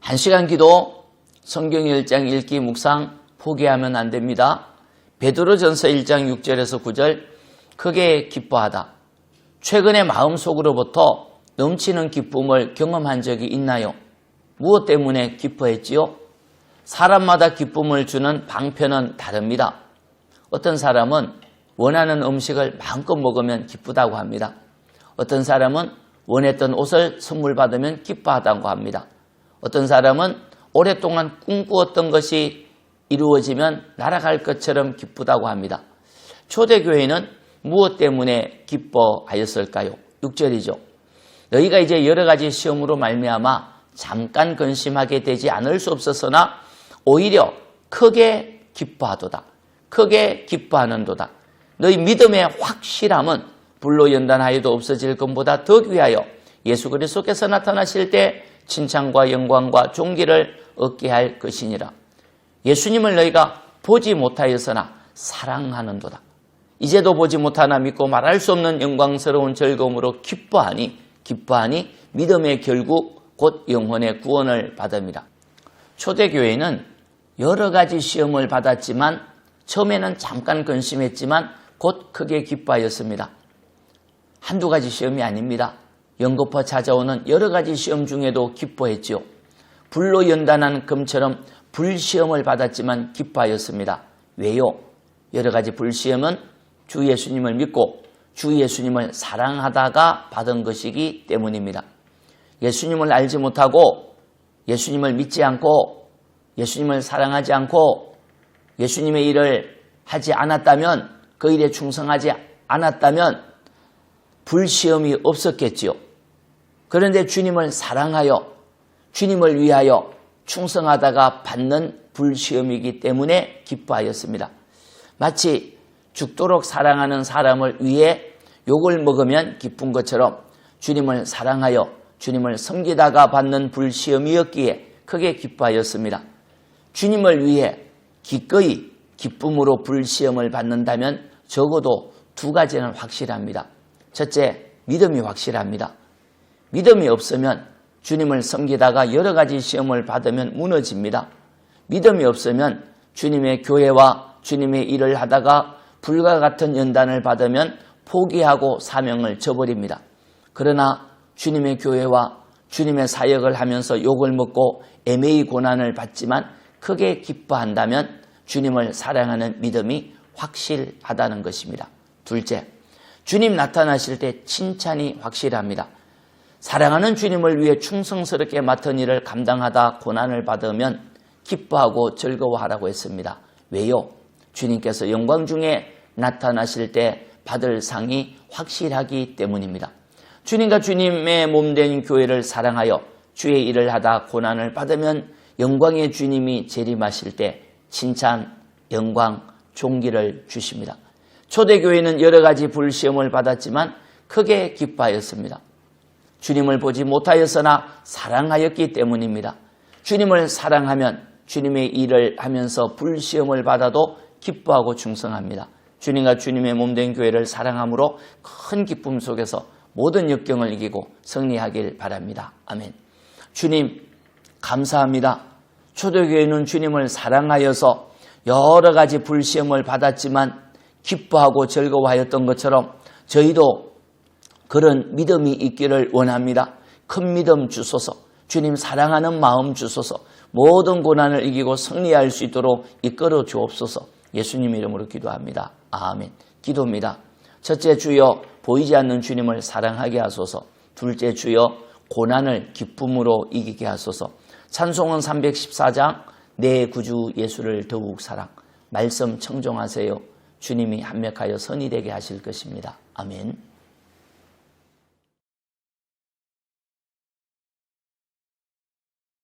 1시간 기도, 성경 1장 읽기 묵상 포기하면 안 됩니다. 베드로전서 1장 6절에서 9절, 크게 기뻐하다. 최근에 마음속으로부터 넘치는 기쁨을 경험한 적이 있나요? 무엇 때문에 기뻐했지요? 사람마다 기쁨을 주는 방편은 다릅니다. 어떤 사람은 원하는 음식을 마음껏 먹으면 기쁘다고 합니다. 어떤 사람은 원했던 옷을 선물 받으면 기뻐하다고 합니다. 어떤 사람은 오랫동안 꿈꾸었던 것이 이루어지면 날아갈 것처럼 기쁘다고 합니다. 초대교회는 무엇 때문에 기뻐하였을까요? 6절이죠. 너희가 이제 여러 가지 시험으로 말미암아 잠깐 근심하게 되지 않을 수 없었으나 오히려 크게 기뻐하도다. 크게 기뻐하는도다. 너희 믿음의 확실함은 불로 연단하여도 없어질 것보다 더 귀하여 예수 그리스도께서 나타나실 때 칭찬과 영광과 존귀를 얻게 할 것이니라. 예수님을 너희가 보지 못하였으나 사랑하는도다. 이제도 보지 못하나 믿고 말할 수 없는 영광스러운 즐거움으로 기뻐하니 믿음의 결국 곧 영혼의 구원을 받음이라. 초대교회는 여러 가지 시험을 받았지만 처음에는 잠깐 근심했지만 곧 크게 기뻐하였습니다. 한두 가지 시험이 아닙니다. 연거푸 찾아오는 여러 가지 시험 중에도 기뻐했지요. 불로 연단한 금처럼 불시험을 받았지만 기뻐하였습니다. 왜요? 여러 가지 불시험은 주 예수님을 믿고 주 예수님을 사랑하다가 받은 것이기 때문입니다. 예수님을 알지 못하고 예수님을 믿지 않고 예수님을 사랑하지 않고 예수님의 일을 하지 않았다면, 그 일에 충성하지 않았다면 불시험이 없었겠지요. 그런데 주님을 사랑하여 주님을 위하여 충성하다가 받는 불시험이기 때문에 기뻐하였습니다. 마치 죽도록 사랑하는 사람을 위해 욕을 먹으면 기쁜 것처럼 주님을 사랑하여 주님을 섬기다가 받는 불시험이었기에 크게 기뻐하였습니다. 주님을 위해 기꺼이 기쁨으로 불시험을 받는다면 적어도 두 가지는 확실합니다. 첫째, 믿음이 확실합니다. 믿음이 없으면 주님을 섬기다가 여러 가지 시험을 받으면 무너집니다. 믿음이 없으면 주님의 교회와 주님의 일을 하다가 불과 같은 연단을 받으면 포기하고 사명을 저버립니다. 그러나 주님의 교회와 주님의 사역을 하면서 욕을 먹고 애매히 고난을 받지만 크게 기뻐한다면 주님을 사랑하는 믿음이 확실하다는 것입니다. 둘째, 주님 나타나실 때 칭찬이 확실합니다. 사랑하는 주님을 위해 충성스럽게 맡은 일을 감당하다 고난을 받으면 기뻐하고 즐거워하라고 했습니다. 왜요? 주님께서 영광 중에 나타나실 때 받을 상이 확실하기 때문입니다. 주님과 주님의 몸된 교회를 사랑하여 주의 일을 하다 고난을 받으면 영광의 주님이 재림하실 때 칭찬, 영광, 존귀를 주십니다. 초대교회는 여러 가지 불시험을 받았지만 크게 기뻐하였습니다. 주님을 보지 못하였으나 사랑하였기 때문입니다. 주님을 사랑하면 주님의 일을 하면서 불시험을 받아도 기뻐하고 충성합니다. 주님과 주님의 몸된 교회를 사랑함으로 큰 기쁨 속에서 모든 역경을 이기고 승리하길 바랍니다. 아멘. 주님 감사합니다. 초대교회는 주님을 사랑하여서 여러 가지 불시험을 받았지만 기뻐하고 즐거워하였던 것처럼 저희도 그런 믿음이 있기를 원합니다. 큰 믿음 주소서, 주님 사랑하는 마음 주소서, 모든 고난을 이기고 승리할 수 있도록 이끌어 주옵소서. 예수님 이름으로 기도합니다. 아멘. 기도입니다. 첫째, 주여 보이지 않는 주님을 사랑하게 하소서. 둘째, 주여 고난을 기쁨으로 이기게 하소서. 찬송은 314장 내 구주 예수를 더욱 사랑. 말씀 청정하세요. 주님이 합력하여 선이 되게 하실 것입니다. 아멘.